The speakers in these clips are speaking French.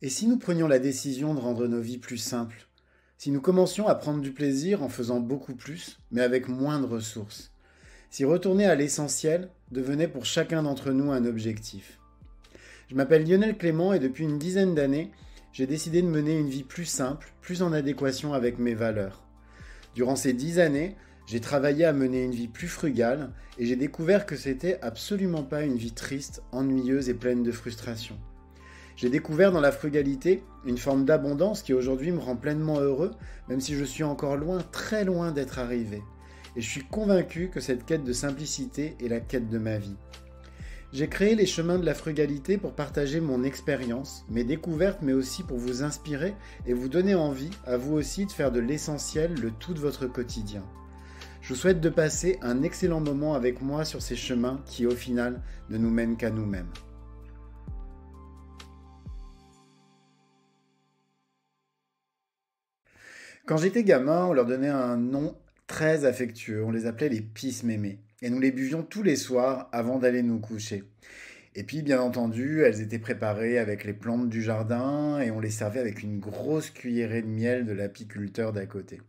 Et si nous prenions la décision de rendre nos vies plus simples? Si nous commencions à prendre du plaisir en faisant beaucoup plus, mais avec moins de ressources? Si retourner à l'essentiel devenait pour chacun d'entre nous un objectif? Je m'appelle Lionel Clément et depuis une dizaine d'années, j'ai décidé de mener une vie plus simple, plus en adéquation avec mes valeurs. Durant ces 10 années, j'ai travaillé à mener une vie plus frugale et j'ai découvert que c'était absolument pas une vie triste, ennuyeuse et pleine de frustration. J'ai découvert dans la frugalité une forme d'abondance qui aujourd'hui me rend pleinement heureux, même si je suis encore loin, très loin d'être arrivé. Et je suis convaincu que cette quête de simplicité est la quête de ma vie. J'ai créé les chemins de la frugalité pour partager mon expérience, mes découvertes, mais aussi pour vous inspirer et vous donner envie, à vous aussi, de faire de l'essentiel le tout de votre quotidien. Je vous souhaite de passer un excellent moment avec moi sur ces chemins qui, au final, ne nous mènent qu'à nous-mêmes. Quand j'étais gamin, on leur donnait un nom très affectueux, on les appelait les pisse-mémés. Et nous les buvions tous les soirs avant d'aller nous coucher. Et puis, bien entendu, elles étaient préparées avec les plantes du jardin et on les servait avec une grosse cuillerée de miel de l'apiculteur d'à côté.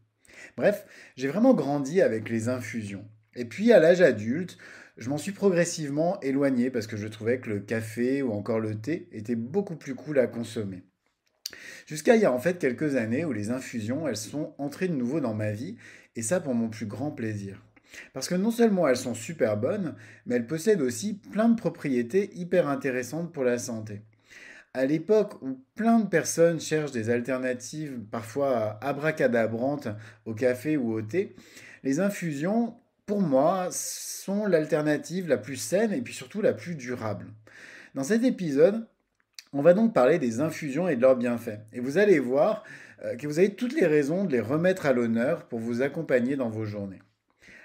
Bref, j'ai vraiment grandi avec les infusions. Et puis, à l'âge adulte, je m'en suis progressivement éloigné parce que je trouvais que le café ou encore le thé était beaucoup plus cool à consommer. Jusqu'à il y a en fait quelques années où les infusions, elles sont entrées de nouveau dans ma vie, et ça pour mon plus grand plaisir. Parce que non seulement elles sont super bonnes, mais elles possèdent aussi plein de propriétés hyper intéressantes pour la santé. À l'époque où plein de personnes cherchent des alternatives parfois abracadabrantes au café ou au thé, les infusions, pour moi, sont l'alternative la plus saine et puis surtout la plus durable. Dans cet épisode, on va donc parler des infusions et de leurs bienfaits. Et vous allez voir que vous avez toutes les raisons de les remettre à l'honneur pour vous accompagner dans vos journées.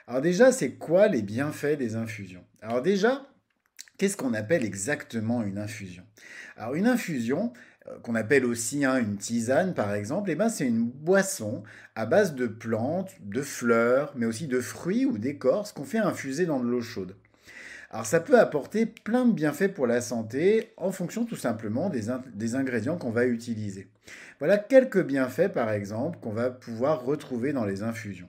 Alors déjà, c'est quoi les bienfaits des infusions? Alors déjà, qu'est-ce qu'on appelle exactement une infusion? Alors une infusion, qu'on appelle aussi une tisane par exemple, eh ben, c'est une boisson à base de plantes, de fleurs, mais aussi de fruits ou d'écorces qu'on fait infuser dans de l'eau chaude. Alors ça peut apporter plein de bienfaits pour la santé en fonction tout simplement des ingrédients qu'on va utiliser. Voilà quelques bienfaits par exemple qu'on va pouvoir retrouver dans les infusions.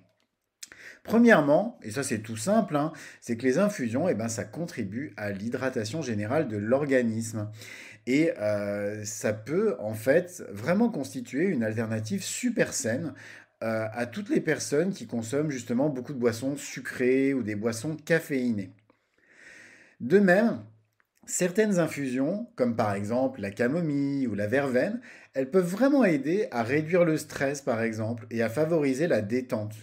Premièrement, et ça c'est tout simple, c'est que les infusions, eh ben, ça contribue à l'hydratation générale de l'organisme. Et ça peut en fait vraiment constituer une alternative super saine à toutes les personnes qui consomment justement beaucoup de boissons sucrées ou des boissons caféinées. De même, certaines infusions, comme par exemple la camomille ou la verveine, elles peuvent vraiment aider à réduire le stress par exemple et à favoriser la détente.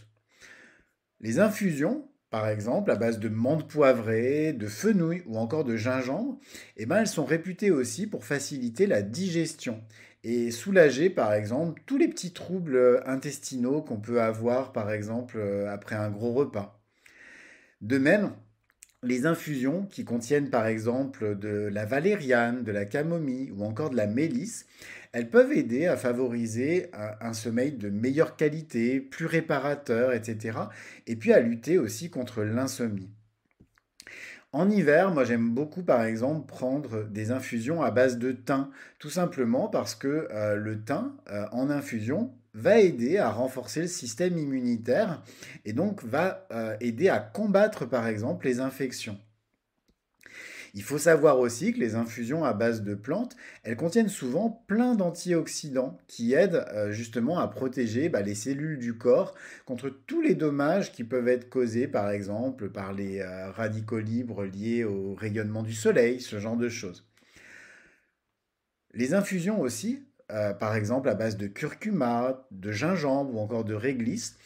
Les infusions, par exemple, à base de menthe poivrée, de fenouil ou encore de gingembre, eh ben, elles sont réputées aussi pour faciliter la digestion et soulager, par exemple, tous les petits troubles intestinaux qu'on peut avoir, par exemple, après un gros repas. De même, les infusions qui contiennent par exemple de la valériane, de la camomille ou encore de la mélisse, elles peuvent aider à favoriser un sommeil de meilleure qualité, plus réparateur, etc. Et puis à lutter aussi contre l'insomnie. En hiver, moi j'aime beaucoup par exemple prendre des infusions à base de thym, tout simplement parce que le thym en infusion va aider à renforcer le système immunitaire et donc va aider à combattre par exemple les infections. Il faut savoir aussi que les infusions à base de plantes, elles contiennent souvent plein d'antioxydants qui aident justement à protéger les cellules du corps contre tous les dommages qui peuvent être causés par exemple par les radicaux libres liés au rayonnement du soleil, ce genre de choses. Les infusions aussi, par exemple à base de curcuma, de gingembre ou encore de réglisse,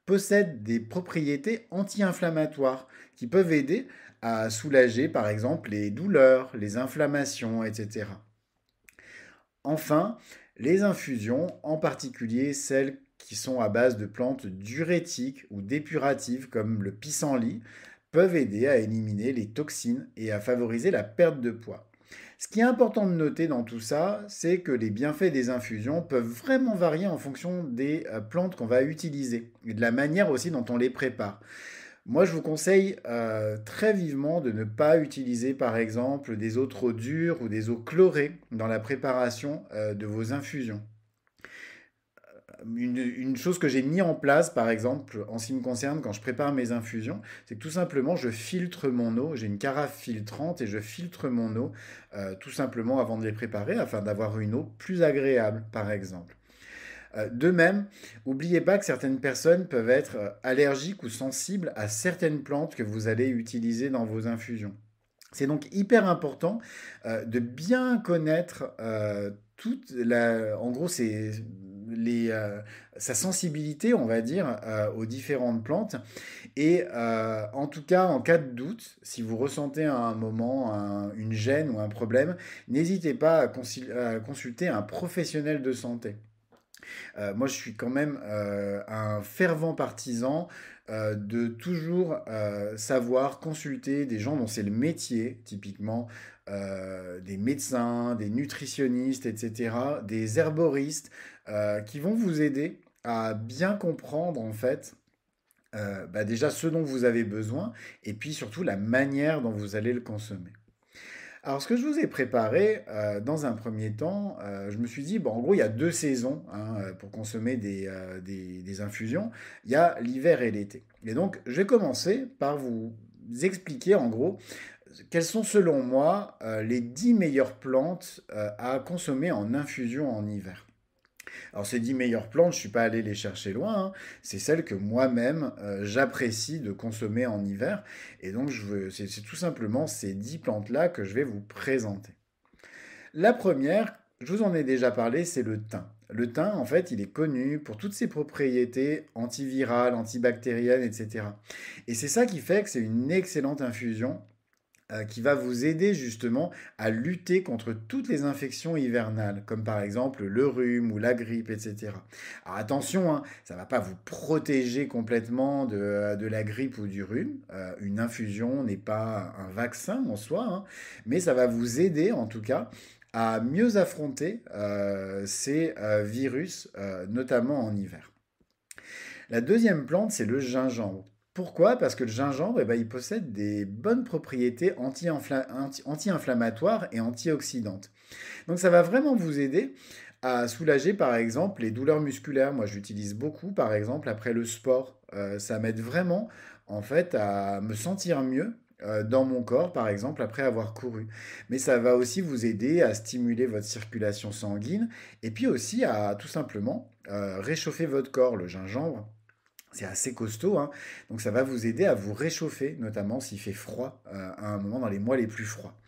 possèdent des propriétés anti-inflammatoires qui peuvent aider à soulager par exemple les douleurs, les inflammations, etc. Enfin, les infusions, en particulier celles qui sont à base de plantes diurétiques ou dépuratives comme le pissenlit, peuvent aider à éliminer les toxines et à favoriser la perte de poids. Ce qui est important de noter dans tout ça, c'est que les bienfaits des infusions peuvent vraiment varier en fonction des plantes qu'on va utiliser et de la manière aussi dont on les prépare. Moi, je vous conseille très vivement de ne pas utiliser, par exemple, des eaux trop dures ou des eaux chlorées dans la préparation de vos infusions. Une chose que j'ai mis en place, par exemple, en ce qui me concerne, quand je prépare mes infusions, c'est que tout simplement, je filtre mon eau. J'ai une carafe filtrante et je filtre mon eau tout simplement avant de les préparer afin d'avoir une eau plus agréable, par exemple. De même, n'oubliez pas que certaines personnes peuvent être allergiques ou sensibles à certaines plantes que vous allez utiliser dans vos infusions. C'est donc hyper important de bien connaître en gros, sa sensibilité, on va dire, aux différentes plantes. Et en tout cas, en cas de doute, si vous ressentez à un moment une gêne ou un problème, n'hésitez pas à consulter un professionnel de santé. Moi, je suis quand même un fervent partisan de toujours savoir consulter des gens dont c'est le métier, typiquement des médecins, des nutritionnistes, etc., des herboristes, qui vont vous aider à bien comprendre en fait déjà ce dont vous avez besoin et puis surtout la manière dont vous allez le consommer. Alors, ce que je vous ai préparé, dans un premier temps, je me suis dit, bon, en gros, il y a deux saisons hein, pour consommer des infusions. Il y a l'hiver et l'été. Et donc, je vais commencer par vous expliquer, en gros, quelles sont, selon moi, les 10 meilleures plantes à consommer en infusion en hiver. Alors ces 10 meilleures plantes, je ne suis pas allé les chercher loin, hein. C'est celles que moi-même j'apprécie de consommer en hiver. Et donc c'est tout simplement ces 10 plantes-là que je vais vous présenter. La première, je vous en ai déjà parlé, c'est le thym. Le thym, en fait, il est connu pour toutes ses propriétés antivirales, antibactériennes, etc. Et c'est ça qui fait que c'est une excellente infusion qui va vous aider justement à lutter contre toutes les infections hivernales, comme par exemple le rhume ou la grippe, etc. Alors attention, hein, ça ne va pas vous protéger complètement de la grippe ou du rhume. Une infusion n'est pas un vaccin en soi, hein, mais ça va vous aider en tout cas à mieux affronter ces virus, notamment en hiver. La deuxième plante, c'est le gingembre. Pourquoi? Parce que le gingembre, eh ben, il possède des bonnes propriétés anti-inflammatoires et antioxydantes. Donc ça va vraiment vous aider à soulager par exemple les douleurs musculaires. Moi je l'utilise beaucoup par exemple après le sport. Ça m'aide vraiment en fait à me sentir mieux dans mon corps par exemple après avoir couru. Mais ça va aussi vous aider à stimuler votre circulation sanguine et puis aussi à tout simplement réchauffer votre corps. Le gingembre, c'est assez costaud, hein. Donc ça va vous aider à vous réchauffer, notamment s'il fait froid à un moment dans les mois les plus froids.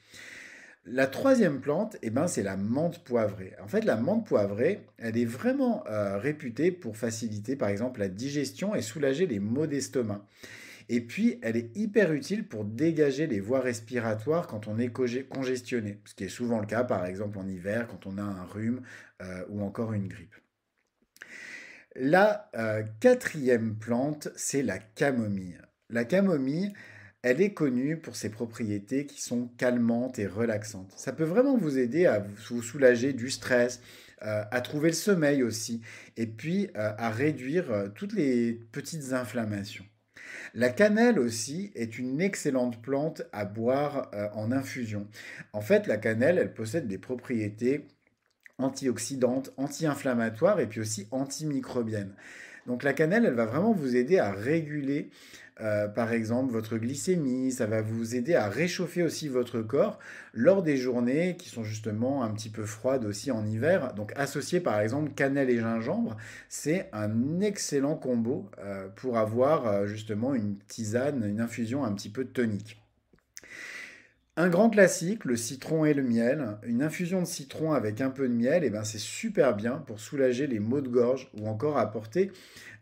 La troisième plante, eh ben, c'est la menthe poivrée. En fait, la menthe poivrée, elle est vraiment réputée pour faciliter, par exemple, la digestion et soulager les maux d'estomac. Et puis, elle est hyper utile pour dégager les voies respiratoires quand on est congestionné, ce qui est souvent le cas, par exemple, en hiver, quand on a un rhume ou encore une grippe. La quatrième plante, c'est la camomille. La camomille, elle est connue pour ses propriétés qui sont calmantes et relaxantes. Ça peut vraiment vous aider à vous soulager du stress, à trouver le sommeil aussi, et puis à réduire toutes les petites inflammations. La cannelle aussi est une excellente plante à boire en infusion. En fait, la cannelle, elle possède des propriétés antioxydante, anti-inflammatoire et puis aussi antimicrobienne. Donc la cannelle, elle va vraiment vous aider à réguler, par exemple, votre glycémie, ça va vous aider à réchauffer aussi votre corps lors des journées qui sont justement un petit peu froides aussi en hiver. Donc associer par exemple cannelle et gingembre, c'est un excellent combo pour avoir justement une tisane, une infusion un petit peu tonique. Un grand classique, le citron et le miel. Une infusion de citron avec un peu de miel, eh ben c'est super bien pour soulager les maux de gorge ou encore apporter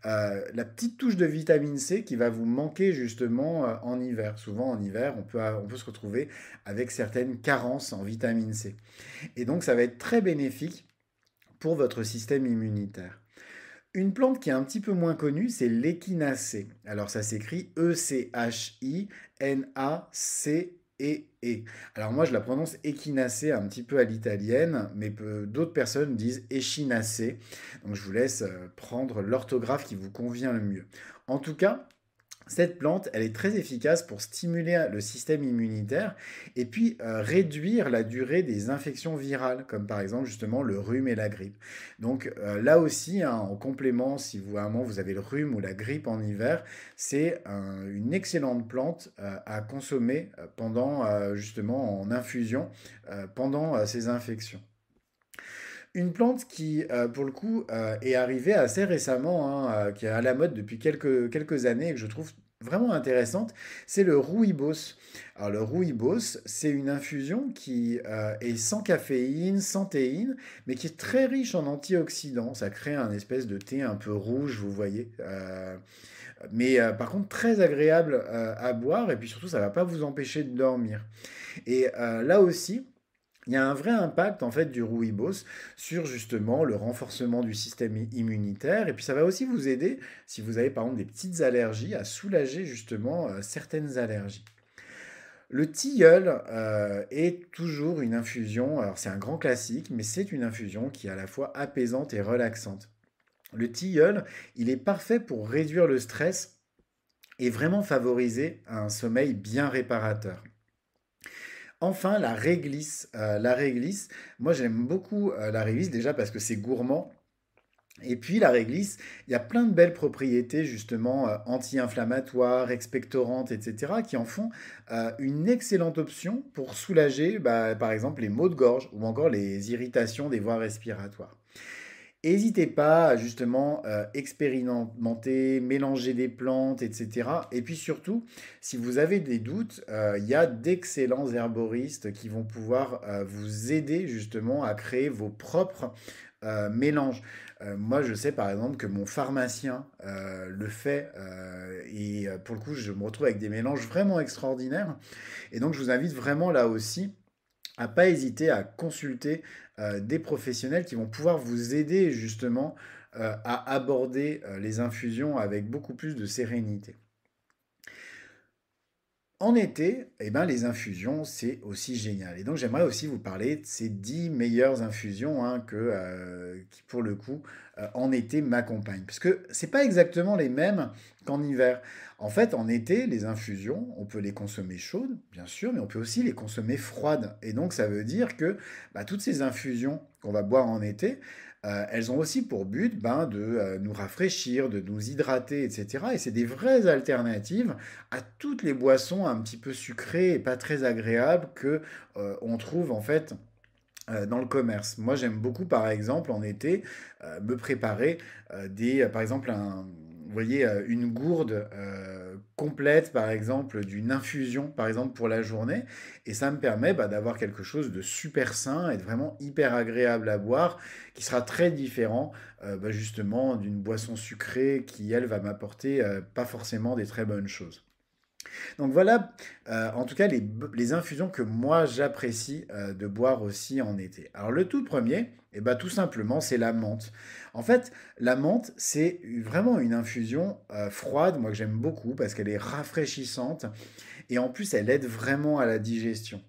la petite touche de vitamine C qui va vous manquer justement en hiver. Souvent en hiver, on peut se retrouver avec certaines carences en vitamine C. Et donc ça va être très bénéfique pour votre système immunitaire. Une plante qui est un petit peu moins connue, c'est l'échinacée. Alors ça s'écrit Echinacee. Alors moi je la prononce échinacée un petit peu à l'italienne, mais d'autres personnes disent échinacée. Donc je vous laisse prendre l'orthographe qui vous convient le mieux. En tout cas, Cette plante, elle est très efficace pour stimuler le système immunitaire et puis réduire la durée des infections virales, comme par exemple justement le rhume et la grippe. Donc là aussi, hein, en complément, si vous, à un moment vous avez le rhume ou la grippe en hiver, c'est une excellente plante à consommer pendant justement en infusion pendant ces infections. Une plante qui, pour le coup, est arrivée assez récemment, hein, qui est à la mode depuis quelques années et que je trouve vraiment intéressante, c'est le rooibos. Alors le rooibos, c'est une infusion qui est sans caféine, sans théine, mais qui est très riche en antioxydants. Ça crée un espèce de thé un peu rouge, vous voyez. Mais par contre, très agréable à boire et puis surtout, ça ne va pas vous empêcher de dormir. Et là aussi, il y a un vrai impact en fait du rooibos sur justement le renforcement du système immunitaire et puis ça va aussi vous aider si vous avez par exemple des petites allergies à soulager justement certaines allergies. Le tilleul est toujours une infusion, alors c'est un grand classique, mais c'est une infusion qui est à la fois apaisante et relaxante. Le tilleul, il est parfait pour réduire le stress et vraiment favoriser un sommeil bien réparateur. Enfin, la réglisse. La réglisse, moi j'aime beaucoup la réglisse déjà parce que c'est gourmand. Et puis la réglisse, il y a plein de belles propriétés justement anti-inflammatoires, expectorantes, etc. qui en font une excellente option pour soulager bah, par exemple les maux de gorge ou encore les irritations des voies respiratoires. N'hésitez pas à justement expérimenter, mélanger des plantes, etc. Et puis surtout, si vous avez des doutes, il y a d'excellents herboristes qui vont pouvoir vous aider justement à créer vos propres mélanges. Moi, je sais par exemple que mon pharmacien le fait et pour le coup, je me retrouve avec des mélanges vraiment extraordinaires. Et donc, je vous invite vraiment là aussi à pas hésiter à consulter des professionnels qui vont pouvoir vous aider justement à aborder les infusions avec beaucoup plus de sérénité. En été, eh ben, les infusions, c'est aussi génial. Et donc, j'aimerais aussi vous parler de ces 10 meilleures infusions hein, qui, pour le coup, en été, m'accompagnent. Parce que c'est pas exactement les mêmes qu'en hiver. En fait, en été, les infusions, on peut les consommer chaudes, bien sûr, mais on peut aussi les consommer froides. Et donc, ça veut dire que bah, toutes ces infusions qu'on va boire en été, elles ont aussi pour but ben, de nous rafraîchir, de nous hydrater, etc. Et c'est des vraies alternatives à toutes les boissons un petit peu sucrées et pas très agréables que on trouve en fait dans le commerce. Moi, j'aime beaucoup, par exemple, en été, me préparer par exemple, vous voyez, une gourde complète, par exemple, d'une infusion, par exemple, pour la journée. Et ça me permet bah, d'avoir quelque chose de super sain et de vraiment hyper agréable à boire, qui sera très différent, bah, justement, d'une boisson sucrée qui, elle, va m'apporter pas forcément des très bonnes choses. Donc voilà, en tout cas, les infusions que moi j'apprécie de boire aussi en été. Alors le tout premier, eh ben, tout simplement, c'est la menthe. En fait, la menthe, c'est vraiment une infusion froide, moi que j'aime beaucoup parce qu'elle est rafraîchissante et en plus, elle aide vraiment à la digestion.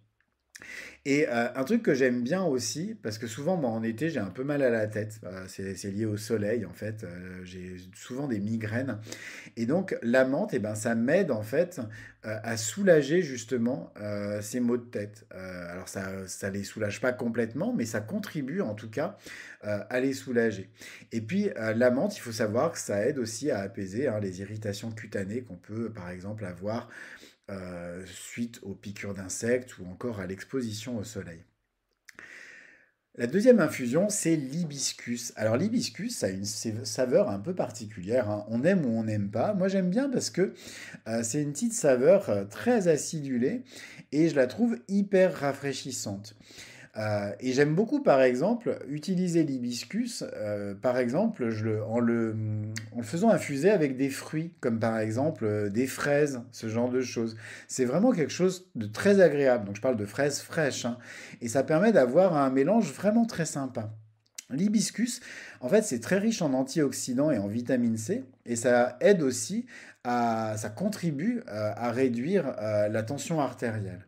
Et un truc que j'aime bien aussi, parce que souvent, moi, en été, j'ai un peu mal à la tête. C'est lié au soleil, en fait. J'ai souvent des migraines. Et donc, la menthe, eh ben, ça m'aide, en fait, à soulager, justement, ces maux de tête. Alors, ça les soulage pas complètement, mais ça contribue, en tout cas, à les soulager. Et puis, la menthe, il faut savoir que ça aide aussi à apaiser hein, les irritations cutanées qu'on peut, par exemple, avoir suite aux piqûres d'insectes ou encore à l'exposition au soleil. La deuxième infusion, c'est l'hibiscus. Alors l'hibiscus, ça a une saveur un peu particulière, hein. On aime ou on n'aime pas. Moi j'aime bien parce que c'est une petite saveur très acidulée et je la trouve hyper rafraîchissante. Et j'aime beaucoup, par exemple, utiliser l'hibiscus, par exemple, en le faisant infuser avec des fruits, comme par exemple des fraises, ce genre de choses. C'est vraiment quelque chose de très agréable. Donc je parle de fraises fraîches, hein. Et ça permet d'avoir un mélange vraiment très sympa. L'hibiscus, en fait, c'est très riche en antioxydants et en vitamine C, et ça aide aussi ça contribue à réduire la tension artérielle.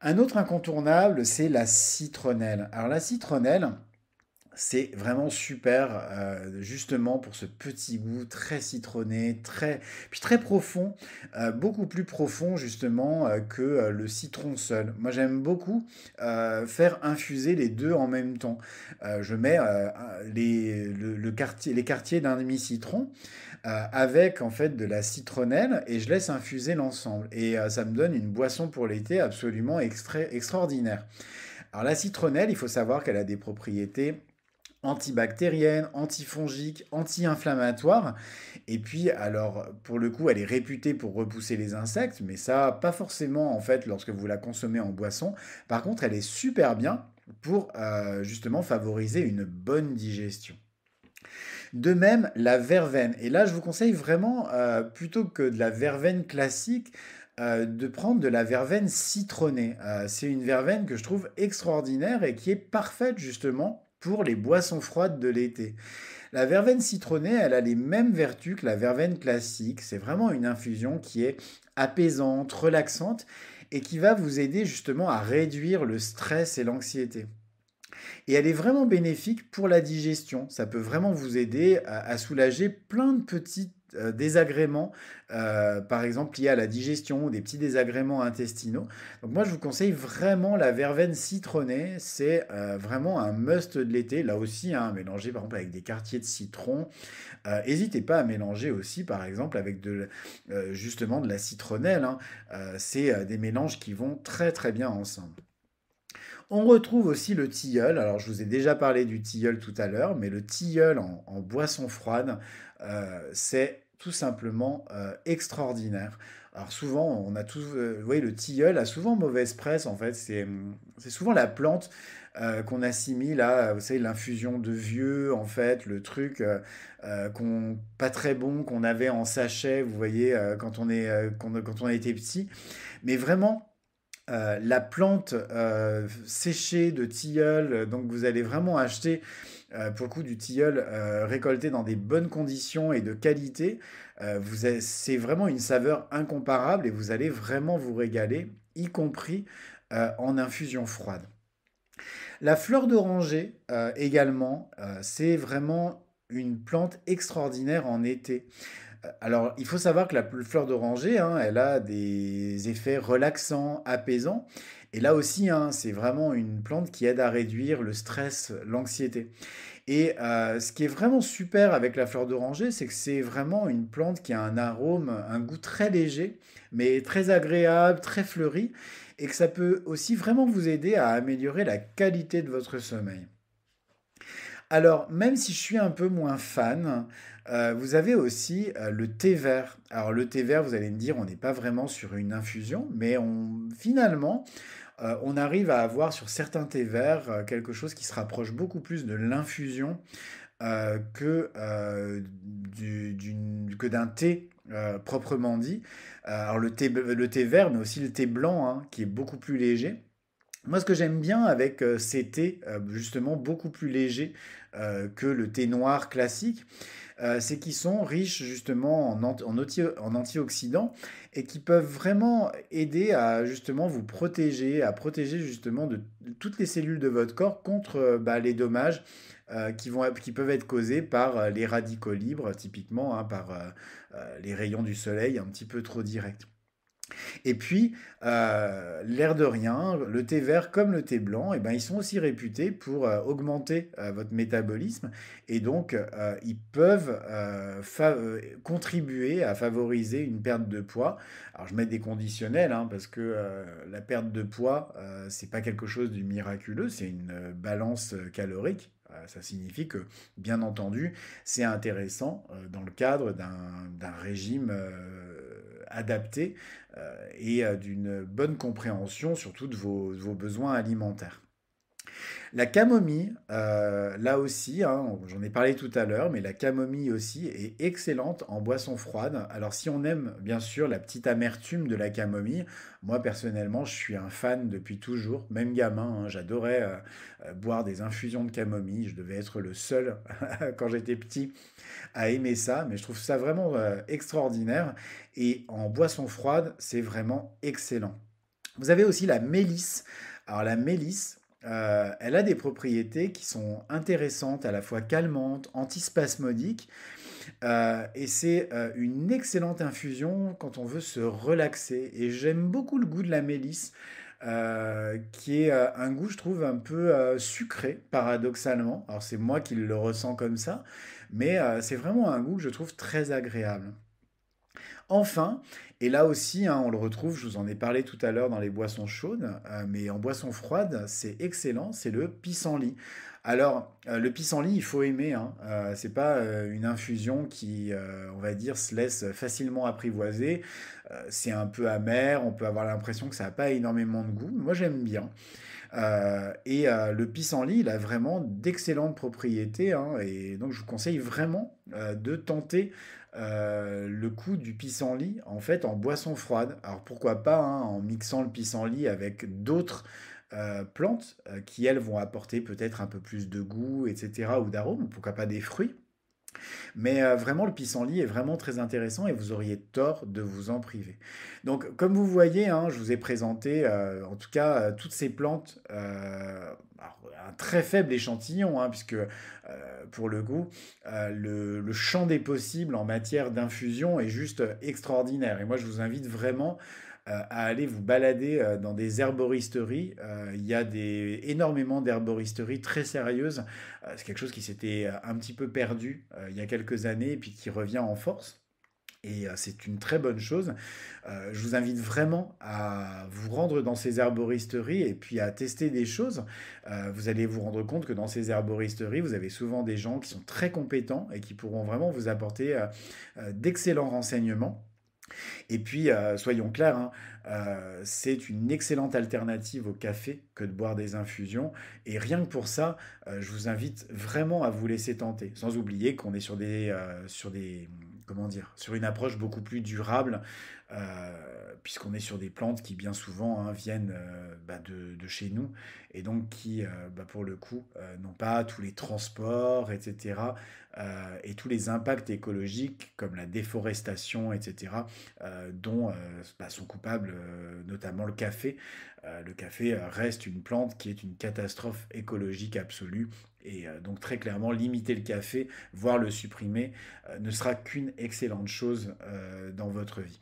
Un autre incontournable, c'est la citronnelle. Alors la citronnelle, C'est vraiment super, justement pour ce petit goût très citronné, très profond, beaucoup plus profond justement, que, le citron seul. Moi, j'aime beaucoup, faire infuser les 2 en même temps. Je mets, un les quartiers d'un demi-citron, avec en fait de la citronnelle et je laisse infuser l'ensemble et ça me donne une boisson pour l'été absolument extraordinaire. Alors la citronnelle, il faut savoir qu'elle a des propriétés antibactérienne, antifongique, anti-inflammatoire. Et puis, alors, pour le coup, elle est réputée pour repousser les insectes, mais ça, pas forcément, en fait, lorsque vous la consommez en boisson. Par contre, elle est super bien pour, justement, favoriser une bonne digestion. De même, la verveine. Et là, je vous conseille vraiment, plutôt que de la verveine classique, de prendre de la verveine citronnée. C'est une verveine que je trouve extraordinaire et qui est parfaite justement pour les boissons froides de l'été. La verveine citronnée, elle a les mêmes vertus que la verveine classique. C'est vraiment une infusion qui est apaisante, relaxante et qui va vous aider justement à réduire le stress et l'anxiété. Et elle est vraiment bénéfique pour la digestion. Ça peut vraiment vous aider à soulager plein de petits désagréments, par exemple liés à la digestion ou des petits désagréments intestinaux. Donc moi, je vous conseille vraiment la verveine citronnée. C'est vraiment un must de l'été. Là aussi, hein, mélanger par exemple avec des quartiers de citron. N'hésitez pas à mélanger aussi, par exemple, avec justement de la citronnelle, hein. C'est des mélanges qui vont très très bien ensemble. On retrouve aussi le tilleul. Alors, je vous ai déjà parlé du tilleul tout à l'heure, mais le tilleul en boisson froide, c'est tout simplement extraordinaire. Alors souvent, on a tous, vous voyez, le tilleul a souvent mauvaise presse en fait. C'est souvent la plante qu'on assimile à, vous savez, l'infusion de vieux en fait, le truc pas très bon qu'on avait en sachet, vous voyez, quand on était petit. Mais vraiment, la plante séchée de tilleul, donc vous allez vraiment acheter pour le coup du tilleul récolté dans des bonnes conditions et de qualité. C'est vraiment une saveur incomparable et vous allez vraiment vous régaler, y compris en infusion froide. La fleur d'oranger également, c'est vraiment une plante extraordinaire en été. Alors, il faut savoir que la fleur d'oranger, hein, elle a des effets relaxants, apaisants. Et là aussi, hein, c'est vraiment une plante qui aide à réduire le stress, l'anxiété. Et ce qui est vraiment super avec la fleur d'oranger, c'est que c'est vraiment une plante qui a un arôme, un goût très léger, mais très agréable, très fleuri, et que ça peut aussi vraiment vous aider à améliorer la qualité de votre sommeil. Alors, même si je suis un peu moins fan, vous avez aussi le thé vert. Alors, le thé vert, vous allez me dire, on n'est pas vraiment sur une infusion, mais finalement, on arrive à avoir sur certains thés verts quelque chose qui se rapproche beaucoup plus de l'infusion que d'un thé proprement dit. Alors, le thé vert, mais aussi le thé blanc, hein, qui est beaucoup plus léger. Moi, ce que j'aime bien avec ces thés, justement beaucoup plus légers que le thé noir classique, c'est qu'ils sont riches justement en antioxydants et qui peuvent vraiment aider à justement vous protéger, à protéger justement de toutes les cellules de votre corps contre bah, les dommages qui peuvent être causés par les radicaux libres, typiquement, hein, par les rayons du soleil un petit peu trop directs. Et puis, l'air de rien, le thé vert comme le thé blanc, eh ben, ils sont aussi réputés pour augmenter votre métabolisme et donc ils peuvent contribuer à favoriser une perte de poids. Alors, je mets des conditionnels hein, parce que la perte de poids, c'est pas quelque chose de miraculeux, c'est une balance calorique. Ça signifie que, bien entendu, c'est intéressant dans le cadre d'un régime adapté et d'une bonne compréhension surtout de vos besoins alimentaires. La camomille, là aussi, hein, j'en ai parlé tout à l'heure, mais la camomille aussi est excellente en boisson froide. Alors si on aime bien sûr la petite amertume de la camomille, moi personnellement je suis un fan depuis toujours, même gamin, hein, j'adorais boire des infusions de camomille, je devais être le seul quand j'étais petit à aimer ça, mais je trouve ça vraiment extraordinaire. Et en boisson froide, c'est vraiment excellent. Vous avez aussi la mélisse. Alors la mélisse, elle a des propriétés qui sont intéressantes, à la fois calmantes, antispasmodiques, et c'est une excellente infusion quand on veut se relaxer. Et j'aime beaucoup le goût de la mélisse, qui est un goût, je trouve, un peu sucré, paradoxalement. Alors c'est moi qui le ressens comme ça, mais c'est vraiment un goût que je trouve très agréable. Enfin, et là aussi, hein, on le retrouve, je vous en ai parlé tout à l'heure dans les boissons chaudes, mais en boisson froide, c'est excellent, c'est le pissenlit. Alors, le pissenlit, il faut aimer, hein, c'est pas une infusion qui, on va dire, se laisse facilement apprivoiser. C'est un peu amer, on peut avoir l'impression que ça n'a pas énormément de goût. Moi, j'aime bien. Le pissenlit, il a vraiment d'excellentes propriétés, hein, et donc je vous conseille vraiment de tenter le coup du pissenlit en fait en boisson froide. Alors pourquoi pas, hein, en mixant le pissenlit avec d'autres plantes qui elles vont apporter peut-être un peu plus de goût, etc. ou d'arôme, pourquoi pas des fruits. Mais vraiment, le pissenlit est vraiment très intéressant et vous auriez tort de vous en priver. Donc, comme vous voyez, hein, je vous ai présenté, en tout cas, toutes ces plantes, alors, un très faible échantillon, hein, puisque pour le coup, le champ des possibles en matière d'infusion est juste extraordinaire. Et moi, je vous invite vraiment à aller vous balader dans des herboristeries. Il y a énormément d'herboristeries très sérieuses. C'est quelque chose qui s'était un petit peu perdu il y a quelques années et puis qui revient en force. Et c'est une très bonne chose. Je vous invite vraiment à vous rendre dans ces herboristeries et puis à tester des choses. Vous allez vous rendre compte que dans ces herboristeries, vous avez souvent des gens qui sont très compétents et qui pourront vraiment vous apporter d'excellents renseignements. Et puis, soyons clairs, hein, c'est une excellente alternative au café que de boire des infusions. Et rien que pour ça, je vous invite vraiment à vous laisser tenter. Sans oublier qu'on est comment dire, sur une approche beaucoup plus durable, puisqu'on est sur des plantes qui bien souvent, hein, viennent de chez nous et donc qui, pour le coup, n'ont pas tous les transports, etc. Et tous les impacts écologiques comme la déforestation, etc., dont sont coupables notamment le café. Le café reste une plante qui est une catastrophe écologique absolue. Et donc très clairement, limiter le café, voire le supprimer, ne sera qu'une excellente chose dans votre vie.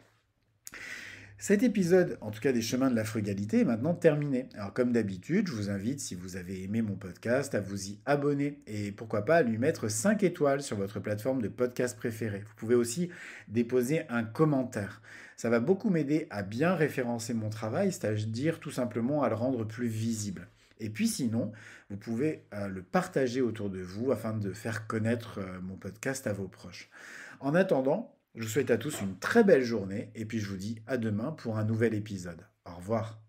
Cet épisode, en tout cas des chemins de la frugalité, est maintenant terminé. Alors comme d'habitude, je vous invite, si vous avez aimé mon podcast, à vous y abonner et pourquoi pas à lui mettre 5 étoiles sur votre plateforme de podcast préférée. Vous pouvez aussi déposer un commentaire. Ça va beaucoup m'aider à bien référencer mon travail, c'est-à-dire tout simplement à le rendre plus visible. Et puis sinon, vous pouvez le partager autour de vous afin de faire connaître mon podcast à vos proches. En attendant, je vous souhaite à tous une très belle journée et puis je vous dis à demain pour un nouvel épisode. Au revoir.